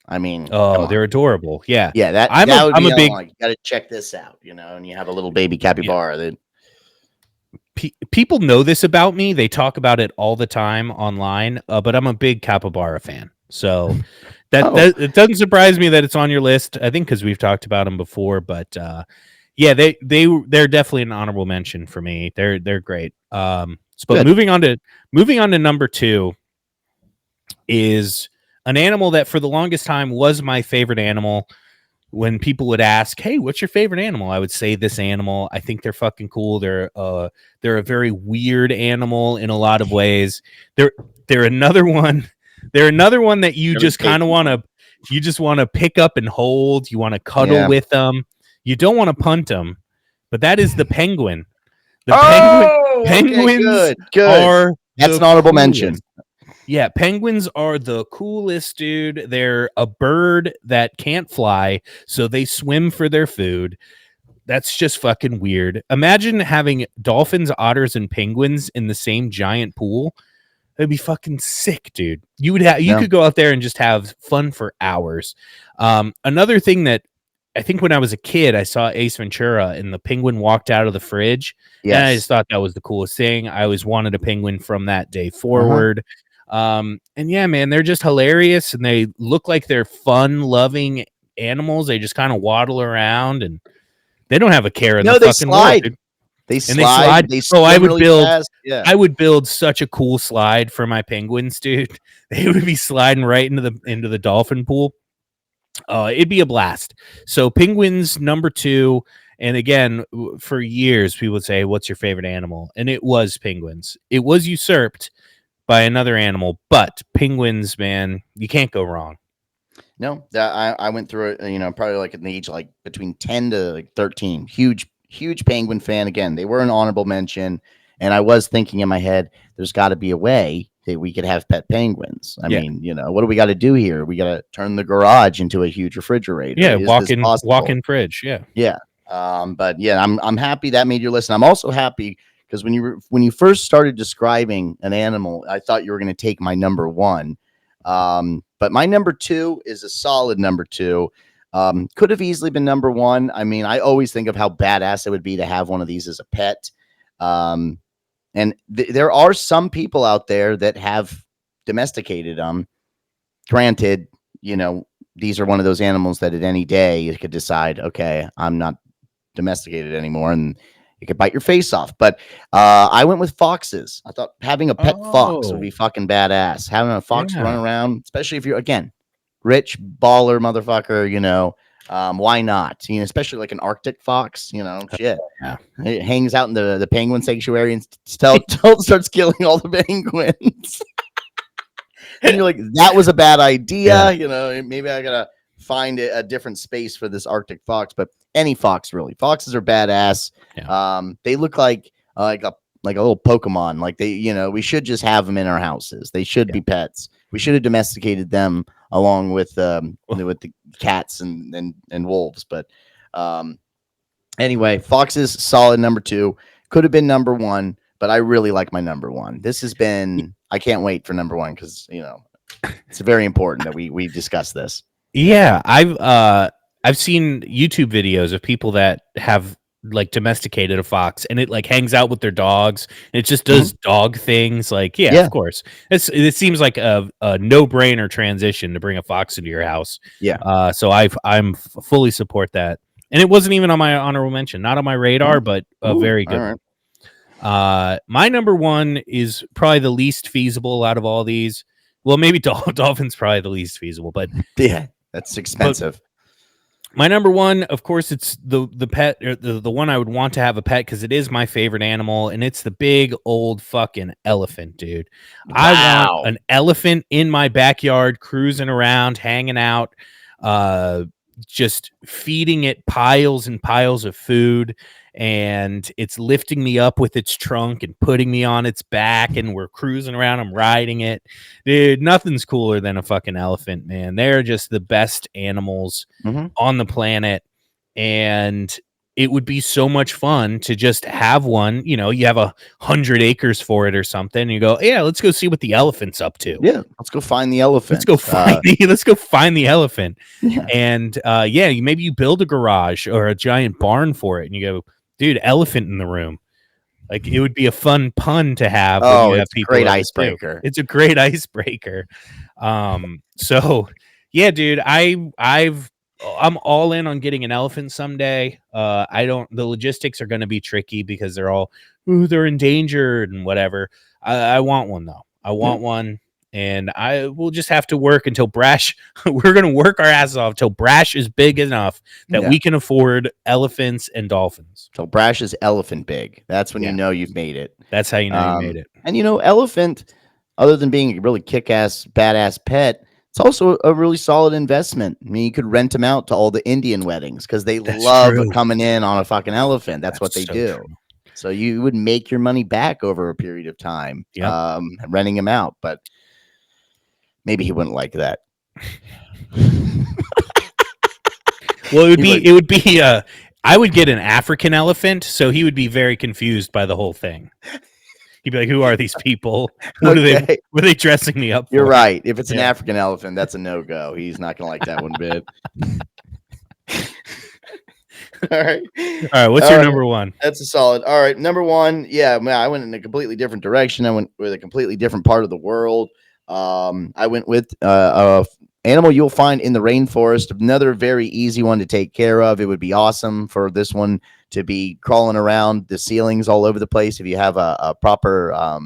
I mean, come oh, on. they're adorable. Yeah. Yeah, I'm that would a be big like, you got to check this out, you know. And you have a little baby capybara that people know this about me. They talk about it all the time online, but I'm a big capybara fan. So oh, it doesn't surprise me that it's on your list. I think because we've talked about them before, but yeah, they're definitely an honorable mention for me. They're great. But good. moving on to number 2 is an animal that for the longest time was my favorite animal. When people would ask, "Hey, what's your favorite animal?" I would say this animal. I think they're fucking cool. They're a very weird animal in a lot of ways. They're another one. They're another one that you Never just take kind of want to pick up and hold. You want to cuddle Yeah. with them. You don't want to punt them. But that is the penguin. The Oh, okay, penguins good. are That's the an honorable coolest. mention. Yeah, penguins are the coolest, dude. They're a bird that can't fly, so they swim for their food. That's just fucking weird. Imagine having dolphins, otters, and penguins in the same giant pool. That'd be fucking sick, dude. You No. could go out there and just have fun for hours. Another thing that I think when I was a kid, I saw Ace Ventura and the penguin walked out of the fridge. And I just Yes. thought that was the coolest thing. I always wanted a penguin from that day Uh-huh. forward. And yeah, man, they're just hilarious and they look like they're fun loving animals. They just kind of waddle around and they don't have a care in the No, they fucking world, slide. dude. They And they slide. slide. They Oh, swim really fast. Yeah. I would build such a cool slide for my penguins, dude. They would be sliding right into the dolphin pool. It'd be a blast. So penguins number 2, and again, for years people would say, "What's your favorite animal?" And it was penguins. It was usurped by another animal, but penguins, man, you can't go wrong. No, that I went through it, you know, probably like at the age like between 10 to like 13. Huge penguin fan. Again, they were an honorable mention. And I was thinking in my head, there's got to be a way that we could have pet penguins. I Yeah. mean, you know, what do we got to do here? We got to turn the garage into a huge refrigerator. Yeah, Is this possible? walk-in fridge. Yeah. Yeah. But yeah, I'm happy that made your list. And I'm also happy because when you first started describing an animal, I thought you were going to take my number 1. But my number 2 is a solid number 2. Could have easily been number 1. I mean, I always think of how badass it would be to have one of these as a pet. And there are some people out there that have domesticated them. Granted, you know, these are one of those animals that at any day you could decide, okay, I'm not domesticated anymore, and you could bite your face off. But I went with foxes. I thought having a pet fox would be fucking badass. Having a fox run around, especially if you're, again, rich baller motherfucker, you know, why not? You know, especially like an Arctic fox, you know, shit. Yeah. It hangs out in the penguin sanctuary and starts killing all the penguins. And you're like, that was a bad idea. Yeah. You know, maybe I gotta find a different space for this Arctic fox. But any fox, really, foxes are badass. Yeah. They look like a little Pokemon. Like they, you know, we should just have them in our houses. They should be pets. We should have domesticated them along with the cats and wolves. But anyway, foxes solid number 2. Could have been number 1, but I really like my number 1. This has been. I can't wait for number 1 because, you know, it's very important that we discuss this. Yeah, I've seen YouTube videos of people that have like domesticated a fox and it like hangs out with their dogs and it just does dog things. Like, yeah, of course. It seems like a no-brainer transition to bring a fox into your house. Yeah. So I'm fully support that. And it wasn't even on my honorable mention, not on my radar, but a very good one. My number 1 is probably the least feasible out of all these. Well, maybe dolphin's probably the least feasible, but yeah, that's expensive. My number 1, of course, it's the pet, or the one I would want to have a pet because it is my favorite animal, and it's the big old fucking elephant, dude. Wow. I want an elephant in my backyard, cruising around, hanging out. just feeding it piles and piles of food, and it's lifting me up with its trunk and putting me on its back, and we're cruising around. I'm riding it. Dude, nothing's cooler than a fucking elephant, man. They're just the best animals Mhm. on the planet, and it would be so much fun to just have one. You have 100 acres for it or something, and you go, yeah, let's go see what the elephant's up to. Yeah, let's go find the elephant. Let's go find the elephant. Yeah. And yeah, maybe you build a garage or a giant barn for it, and you go, dude, elephant in the room. Like, it would be a fun pun to have when Oh, you have it's a people great over too. icebreaker. It's a great icebreaker. So yeah, dude, I'm all in on getting an elephant someday. I don't. The logistics are going to be tricky because they're endangered and whatever. I want one though. I want one, and I will just have to work until Brash. We're going to work our asses off until Brash is big enough that Yeah. we can afford elephants and dolphins. So Brash is elephant big. That's when Yeah. you know you've made it. That's how you know you made it. And elephant, other than being a really kick-ass, badass pet, it's also a really solid investment. I mean, you could rent them out to all the Indian weddings because they That's love true. coming in on a fucking elephant. That's what That's they so do. true. So you would make your money back over a period of time, Yep. renting him out. But maybe he wouldn't like that. Well, it would be I would get an African elephant, so he would be very confused by the whole thing. He'd be like, "Who are these people? What are they dressing me up for?" You're right. If it's an Yeah. African elephant, that's a no-go. He's not gonna like that one bit. All right. All right, what's your number one? That's a solid. All right, number one. Yeah, man, I went in a completely different direction. I went with a completely different part of the world. I went with a animal you'll find in the rainforest. Another very easy one to take care of. It would be awesome for this one to be crawling around the ceilings all over the place if you have a proper,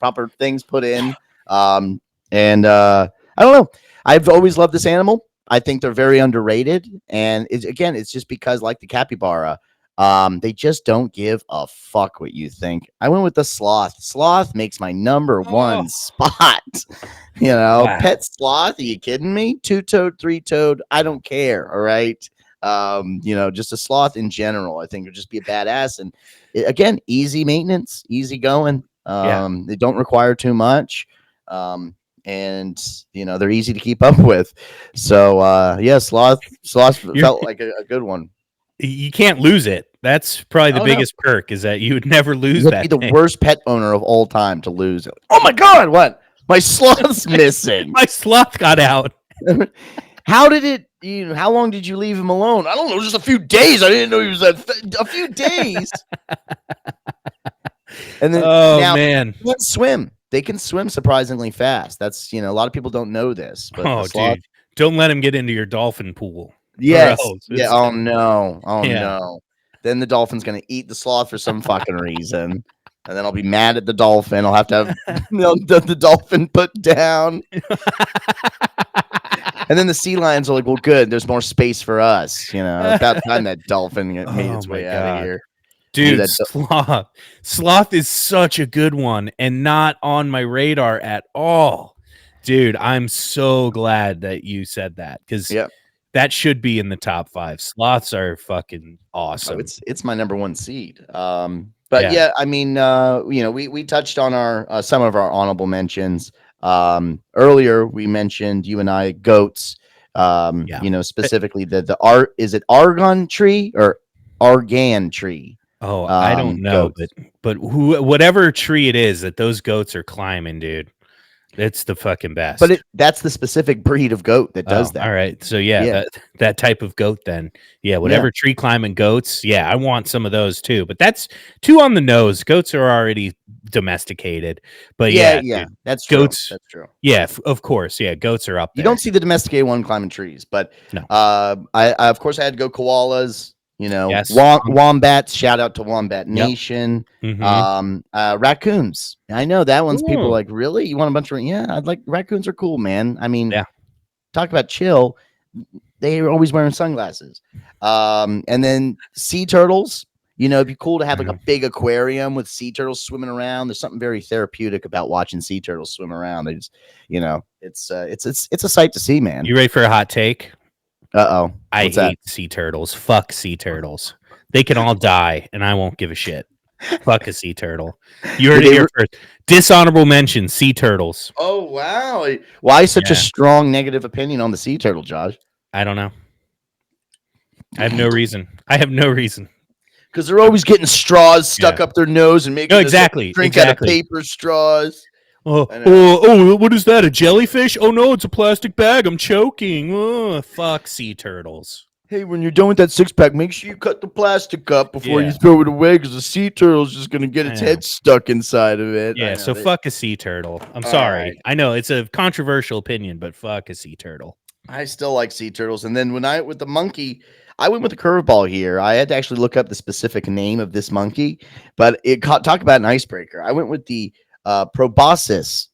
proper things put in. And I don't know. I've always loved this animal. I think they're very underrated, and it's just because, like the capybara, they just don't give a fuck what you think. I went with the sloth. Sloth makes my number one spot. Wow. Pet sloth. Are you kidding me? 2-toed, 3-toed. I don't care. All right. Just a sloth in general, I think would just be a badass. And again, easy maintenance, easy going. They don't require too much. And they're easy to keep up with. So yeah, sloth felt like a good one. You can't lose it. That's probably the biggest perk, is that you would never lose that. You'd be the worst pet owner of all time to lose it. Oh my god, what? My sloth's missing. My sloth got out. How did it? How long did you leave him alone? I don't know, just a few days. I didn't know he was a few days. And then, man, they can swim. They can swim surprisingly fast. That's a lot of people don't know this. But dude, don't let him get into your dolphin pool. Yes. Yeah. Oh no. Oh no. Then the dolphin's gonna eat the sloth for some fucking reason. And then I'll be mad at the dolphin. I'll have to have the dolphin put down. And then the sea lions are like, well, good. There's more space for us. About time that dolphin made its way out of here. Dude, sloth is such a good one and not on my radar at all. Dude, I'm so glad that you said that, because that should be in the top 5. Sloths are fucking awesome. Oh, it's my number 1 seed. But yeah, I mean, we touched on our some of our honorable mentions. Earlier we mentioned, you and I, goats. Specifically is it argan tree or argan tree? Oh, I don't know, goats. but whatever tree it is that those goats are climbing, dude, it's the fucking best. But that's the specific breed of goat that does that. All right, so that type of goat then. Yeah, whatever tree climbing goats. Yeah, I want some of those too. But that's too on the nose. Goats are already domesticated. But dude, that's true. Goats. That's true. Yeah, of course. Yeah, goats are up there. You don't see the domesticated one climbing trees, but no. I of course I had to go koalas. Wombats. Shout out to Wombat Nation. Mm-hmm. Raccoons. I know that one's people are like, really? You want a bunch of? Yeah, I'd like raccoons are cool, man. I mean, talk about chill. They are always wearing sunglasses. And then sea turtles. It'd be cool to have like a big aquarium with sea turtles swimming around. There's something very therapeutic about watching sea turtles swim around. They just, it's a sight to see, man. You ready for a hot take? Uh-oh. I What's that? hate sea turtles. Fuck sea turtles. They can all die, and I won't give a shit. Fuck a sea turtle. You heard Did it they here first. Dishonorable mention, sea turtles. Oh, wow. Why such a Yeah. strong negative opinion on the sea turtle, Josh? I don't know. I have no reason. Because they're always getting straws stuck up their nose and making No, us exactly. drink out of paper straws. What is that? A jellyfish? Oh no, it's a plastic bag. I'm choking. Oh, fuck sea turtles. Hey, when you're done with that 6-pack, make sure you cut the plastic up before you throw it away, because the sea turtle's just going to get its head stuck inside of it. Yeah, so fuck a sea turtle. I'm All sorry. right. I know it's a controversial opinion, but fuck a sea turtle. I still like sea turtles. And then with the monkey, I went with the curveball here. I had to actually look up the specific name of this monkey, but talk about an icebreaker. I went with the proboscis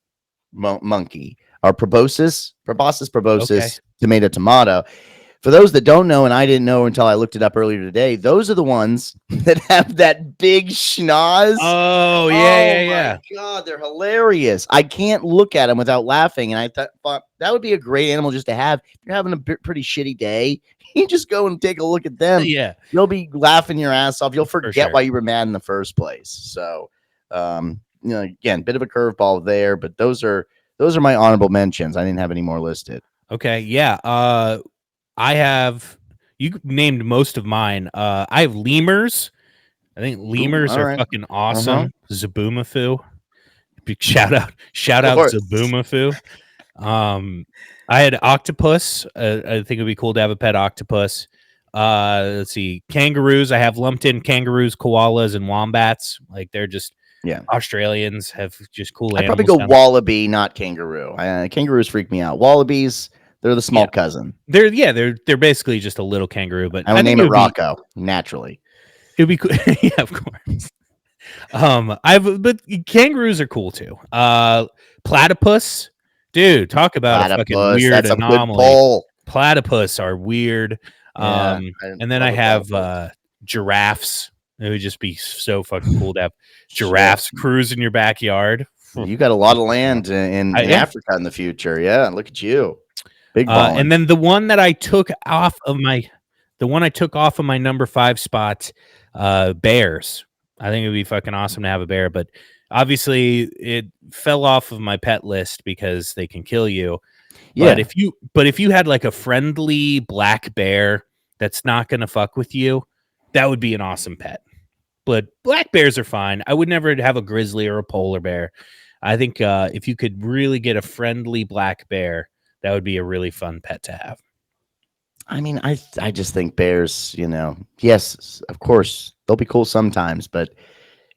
monkey, or proboscis, Okay. tomato. For those that don't know, and I didn't know until I looked it up earlier today, those are the ones that have that big schnoz. Oh, yeah. My God, they're hilarious. I can't look at them without laughing. And I thought that would be a great animal just to have. If you're having a pretty shitty day, you just go and take a look at them. Yeah. You'll be laughing your ass off. You'll forget sure. why you were mad in the first place. So, again, bit of a curveball there, but those are my honorable mentions. I didn't have any more listed. Okay. Yeah. You named most of mine. I have lemurs. I think lemurs are fucking awesome. Zaboomafoo. Big shout out Zaboomafoo. I had octopus. I think it'd be cool to have a pet octopus. Let's see, kangaroos. I have lumped in kangaroos, koalas, and wombats. Like they're just Australians have just cool animals. I'd probably go wallaby, not kangaroo. Kangaroos freak me out. Wallabies, they're the small cousin. They're basically just a little kangaroo, but I would name it Rocco naturally. It'd be cool. Yeah, of course. But kangaroos are cool too. Platypus, dude, talk about a fucking weird anomaly. Platypus are weird. And then I have giraffes. It would just be so fucking cool to have giraffes cruise in your backyard. You got a lot of land in Africa in the future. Yeah, look at you. Big ball. And then the one that I took off of my number 5 spot, bears. I think it would be fucking awesome to have a bear, but obviously it fell off of my pet list because they can kill you. Yeah. But if you had like a friendly black bear that's not going to fuck with you, that would be an awesome pet. But black bears are fine. I would never have a grizzly or a polar bear. I think if you could really get a friendly black bear, that would be a really fun pet to have. I mean, I just think bears, yes, of course, they'll be cool sometimes, but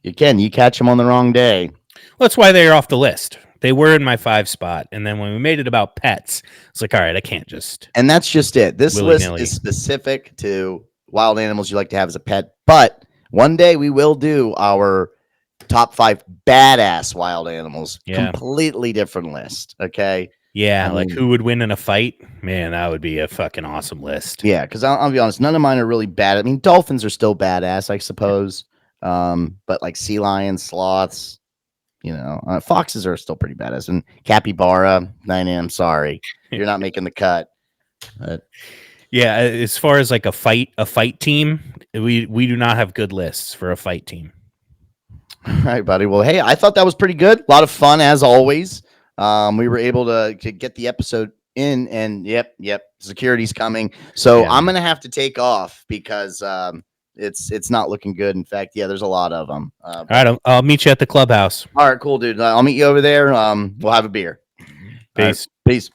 you catch them on the wrong day. Well, that's why they're off the list. They were in my 5 spot. And then when we made it about pets, it's like, all right, I can't just. And that's just it. This list is specific to wild animals you like to have as a pet. But one day we will do our top 5 badass wild animals. Yeah. Completely different list. Okay. Yeah, like who would win in a fight? Man, that would be a fucking awesome list. Yeah, because I'll be honest, none of mine are really bad. I mean, dolphins are still badass, I suppose. But like sea lions, sloths, foxes are still pretty badass. And capybara, I'm sorry, you're not making the cut. But yeah, as far as like a fight team, we do not have good lists for a fight team. All right, buddy. Well, hey, I thought that was pretty good. A lot of fun as always. We were able to get the episode in, and yep, security's coming. So I'm gonna have to take off because it's not looking good. In fact, there's a lot of them. All right, I'll meet you at the clubhouse. All right, cool, dude. I'll meet you over there. We'll have a beer. Peace. Right, peace.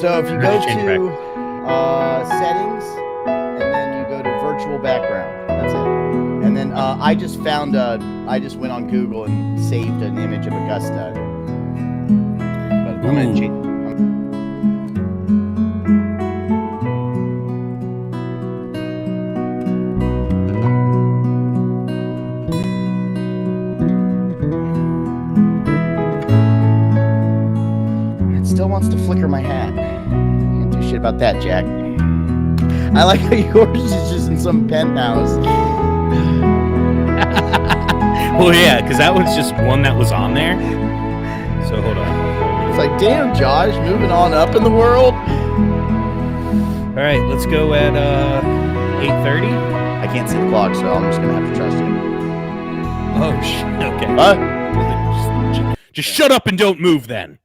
So if you go to settings and then you go to virtual background, that's it. And then I just went on Google and saved an image of Augusta. But I'm going to change. It still wants to flicker my hat. Can't do shit about that, Jack. I like how yours is just in some penthouse. Well, yeah, because that was just one that was on there. So hold on. It's like, damn, Josh, moving on up in the world. All right, let's go at 8:30. I can't see the clock, so I'm just gonna have to trust you. Oh shit. Okay. Huh? Just shut up and don't move then.